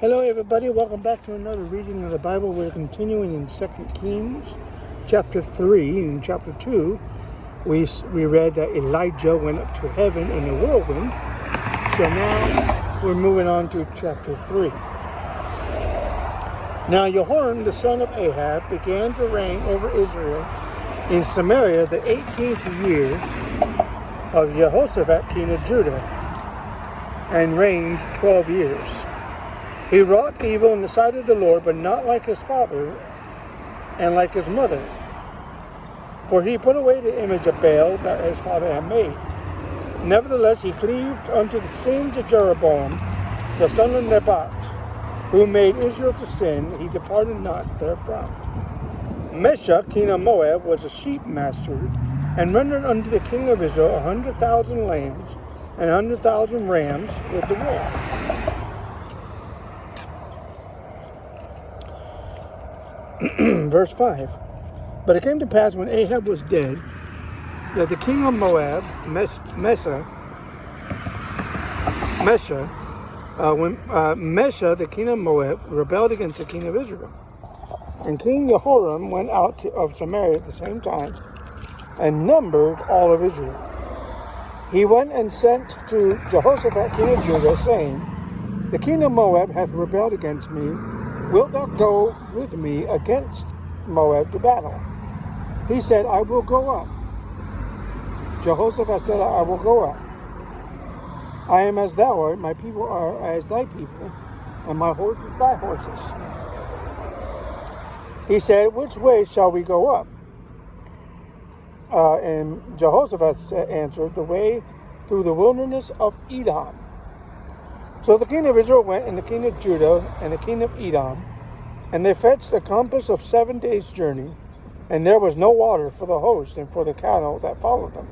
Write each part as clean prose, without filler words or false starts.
Hello everybody, welcome back to another reading of the Bible. We're continuing in 2 Kings chapter 3. In chapter 2, we read that Elijah went up to heaven in a whirlwind. So now we're moving on to chapter 3. Now Jehoram, the son of Ahab, began to reign over Israel in Samaria the 18th year of Jehoshaphat, king of Judah, and reigned 12 years. He wrought evil in the sight of the Lord, but not like his father and like his mother. For he put away the image of Baal that his father had made. Nevertheless, he cleaved unto the sins of Jeroboam, the son of Nebat, who made Israel to sin. He departed not therefrom. Mesha, king of Moab, was a sheep master, and rendered unto the king of Israel 100,000 lambs and 100,000 rams with the wool. Verse 5. But it came to pass when Ahab was dead, that the king of Moab, Mesha, the king of Moab, rebelled against the king of Israel. And King Jehoram went out of Samaria at the same time, and numbered all of Israel. He went and sent to Jehoshaphat, king of Judah, saying, The king of Moab hath rebelled against me. Wilt thou go with me against Moab to battle? He said, I will go up. Jehoshaphat said, I will go up. I am as thou art, my people are as thy people, and my horses thy horses. He said, Which way shall we go up? And Jehoshaphat answered, The way through the wilderness of Edom. So the king of Israel went, and the king of Judah, and the king of Edom, and they fetched a compass of 7 days' journey, and there was no water for the host and for the cattle that followed them.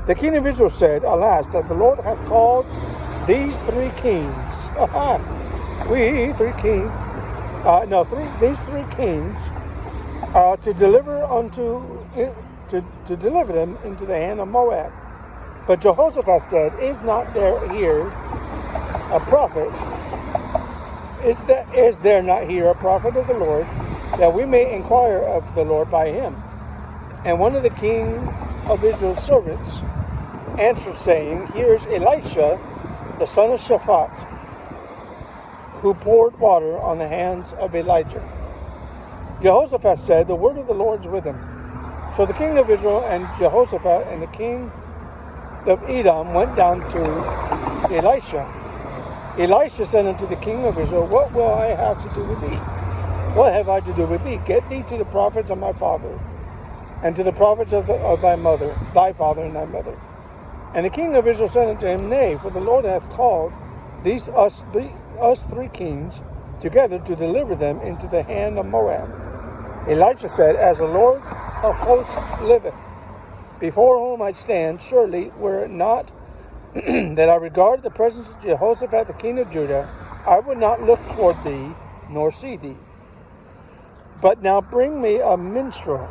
The king of Israel said, Alas, that the Lord hath called these three kings. These three kings to deliver them into the hand of Moab. But Jehoshaphat said, Is not there here a prophet? Is there not here a prophet of the Lord, that we may inquire of the Lord by him? And one of the king of Israel's servants answered, saying, Here is Elisha, the son of Shaphat, who poured water on the hands of Elijah. Jehoshaphat said, The word of the Lord is with him. So the king of Israel and Jehoshaphat and the king of Edom went down to Elisha. Elisha said unto the king of Israel, What will I have to do with thee? What have I to do with thee? Get thee to the prophets of my father, and to the prophets of thy mother, thy father and thy mother. And the king of Israel said unto him, Nay, for the Lord hath called us three kings together to deliver them into the hand of Moab. Elisha said, As the Lord of hosts liveth, before whom I stand, surely were it not that I regard the presence of Jehoshaphat the king of Judah, I would not look toward thee, nor see thee. But now bring me a minstrel.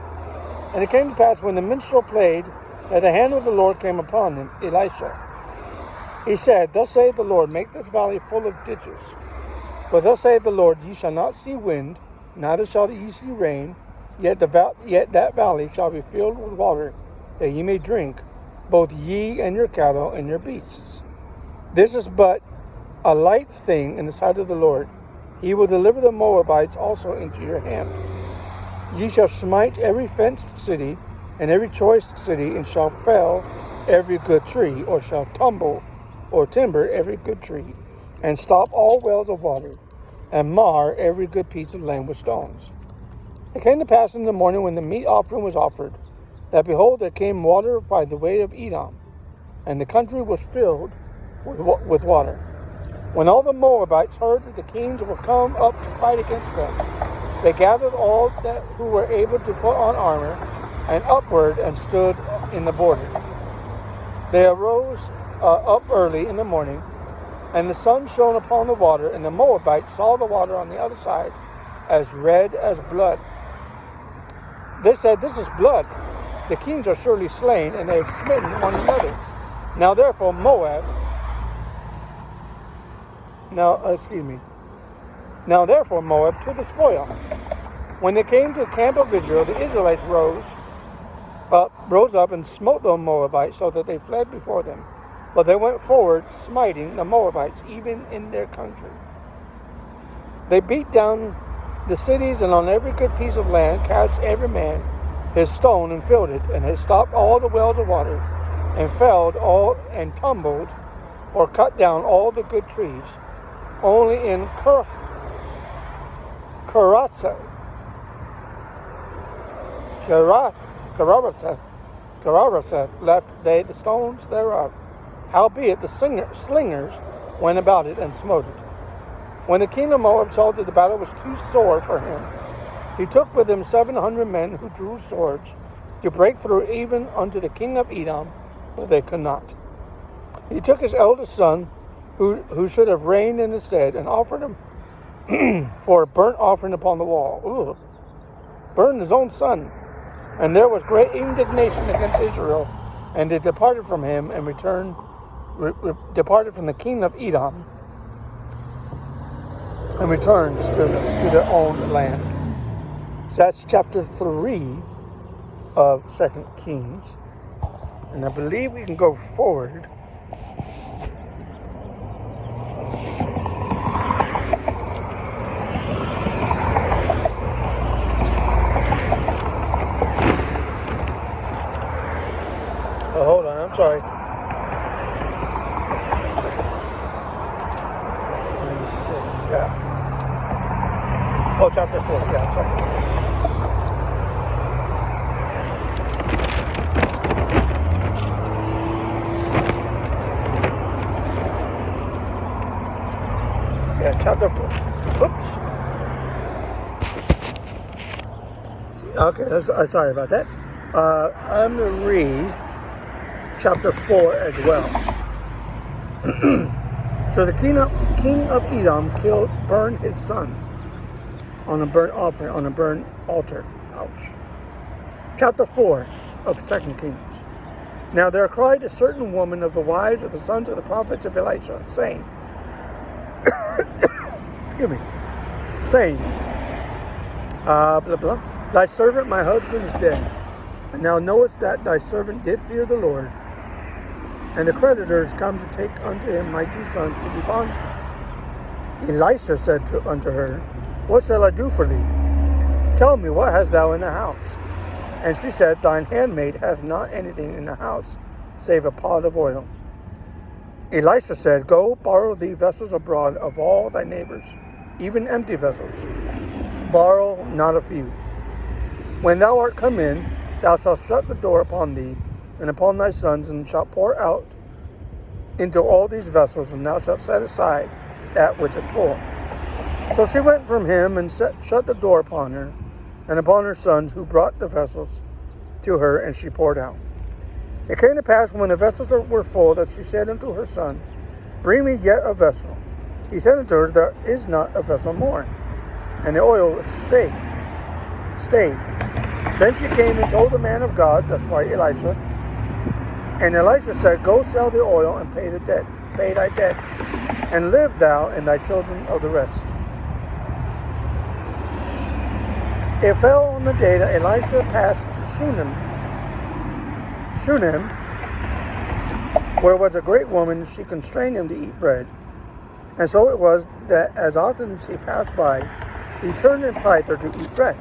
And it came to pass, when the minstrel played, that the hand of the Lord came upon him, Elisha. He said, Thus saith the Lord, Make this valley full of ditches. For thus saith the Lord, Ye shall not see wind, neither shall ye see rain, yet that valley shall be filled with water, that ye may drink, both ye and your cattle and your beasts. This is but a light thing in the sight of the Lord. He will deliver the Moabites also into your hand. Ye shall smite every fenced city and every choice city, and shall fell every good tree, or shall tumble or timber every good tree, and stop all wells of water, and mar every good piece of land with stones. It came to pass in the morning, when the meat offering was offered, that behold, there came water by the way of Edom, and the country was filled with water. When all the Moabites heard that the kings were come up to fight against them, they gathered all that who were able to put on armor, and upward and stood in the border. They arose up early in the morning, and the sun shone upon the water, and the Moabites saw the water on the other side as red as blood. They said, This is blood. The kings are surely slain, and they have smitten one another. Now therefore Now therefore, Moab, to the spoil. When they came to the camp of Israel, the Israelites rose up and smote the Moabites, so that they fled before them. But they went forward, smiting the Moabites, even in their country. They beat down the cities, and on every good piece of land cast every man his stone and filled it, and had stopped all the wells of water, and felled all, and tumbled, or cut down all the good trees. Only in Keraraseth left they the stones thereof. Howbeit the slingers went about it and smote it. When the king of Moab saw that the battle was too sore for him, he took with him 700 men who drew swords to break through even unto the king of Edom, but they could not. He took his eldest son, who should have reigned in his stead, and offered him for a burnt offering upon the wall. Ugh. Burned his own son. And there was great indignation against Israel, and they departed from him and departed from the king of Edom, and returned to their own land. So that's chapter 3 of 2 Kings. And I believe we can go forward. Oh, hold on, I'm sorry. 6, yeah. Oh, chapter 4, yeah, sorry. Yeah, chapter 4. Oops. Okay, sorry about that. I'm going to read chapter 4 as well. So the king of Edom burned his son on a burnt offering, on a burnt altar. Ouch. Chapter 4 of 2 Kings. Now there cried a certain woman of the wives of the sons of the prophets of Elisha, saying, excuse me, saying, blah, blah, thy servant my husband is dead, and thou knowest that thy servant did fear the Lord, and the creditors come to take unto him my 2 sons to be bondsmen. Elisha said unto her, What shall I do for thee? Tell me, what hast thou in the house? And she said, Thine handmaid hath not anything in the house, save a pot of oil. Elisha said, Go, borrow thee vessels abroad of all thy neighbors, even empty vessels. Borrow not a few. When thou art come in, thou shalt shut the door upon thee, and upon thy sons, and shalt pour out into all these vessels, and thou shalt set aside that which is full. So she went from him, and shut the door upon her, and upon her sons, who brought the vessels to her, and she poured out. It came to pass, when the vessels were full, that she said unto her son, Bring me yet a vessel. He said unto her, There is not a vessel more. And the oil stayed. Then she came and told the man of God, that's why Elisha. And Elisha said, Go sell the oil and pay thy debt, and live thou and thy children of the rest. It fell on the day that Elisha passed to Shunem, where was a great woman, she constrained him to eat bread. And so it was that as often as he passed by, he turned in thither to eat bread.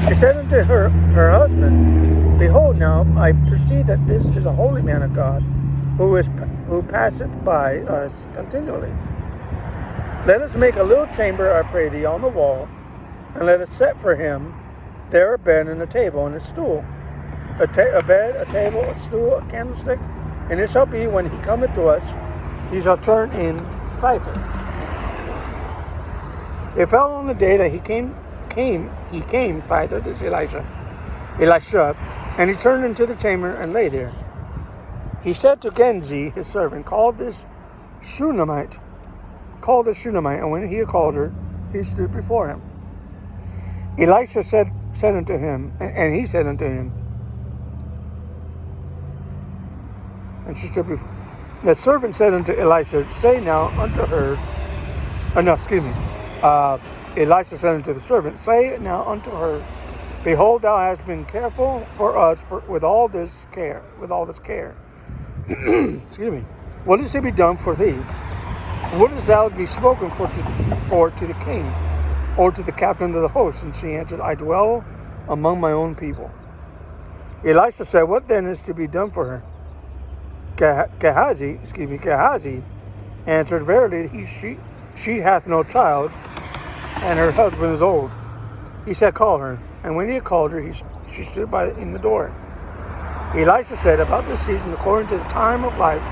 She said unto her husband, Behold, now I perceive that this is a holy man of God, who passeth by us continually. Let us make a little chamber, I pray thee, on the wall, and let us set for him there a bed and a table and a stool, a bed, a table, a stool, a candlestick, and it shall be when he cometh to us, he shall turn in thither. It fell on the day that he came thither, this Elisha, and he turned into the chamber and lay there. He said to Genzi, his servant, Call the Shunammite, and when he had called her, he stood before him. Elisha said unto him, and he said unto him, and she stood before. The servant said unto Elisha, say now unto her, Elisha said unto the servant, say now unto her, behold, thou hast been careful for us with all this care. Excuse me. What is to be done for thee? Wouldest thou be spoken for to the king, or to the captain of the host? And she answered, I dwell among my own people. Elisha said, what then is to be done for her? Gehazi answered, verily, she hath no child, and her husband is old. He said, call her. And when he had called her, she stood in the door. Elisha said, about this season, according to the time of life,